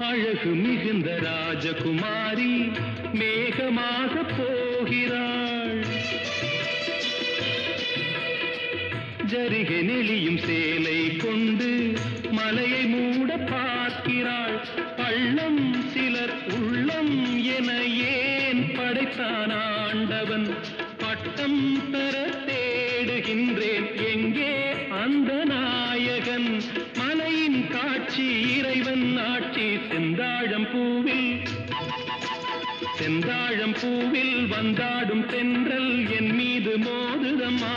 அழகு மிகுந்த ராஜகுமாரி மேகமாக போகிறாள். ஜரிகை நெளியும் சேலை கொண்டு மலையை மூட பார்க்கிறாள். பள்ளம் சிலர் உள்ளம் என ஏன் படைத்தான் ஆண்டவன்? பட்டம் பெற தேடுகின்றேன், எங்கே அந்த நாயகன்? மலையின் காட்சி இறைவன் ஆட்சி. செந்தாழம் பூவில் வந்தாடும் தென்றல் என் மீது மோதுதம்மா.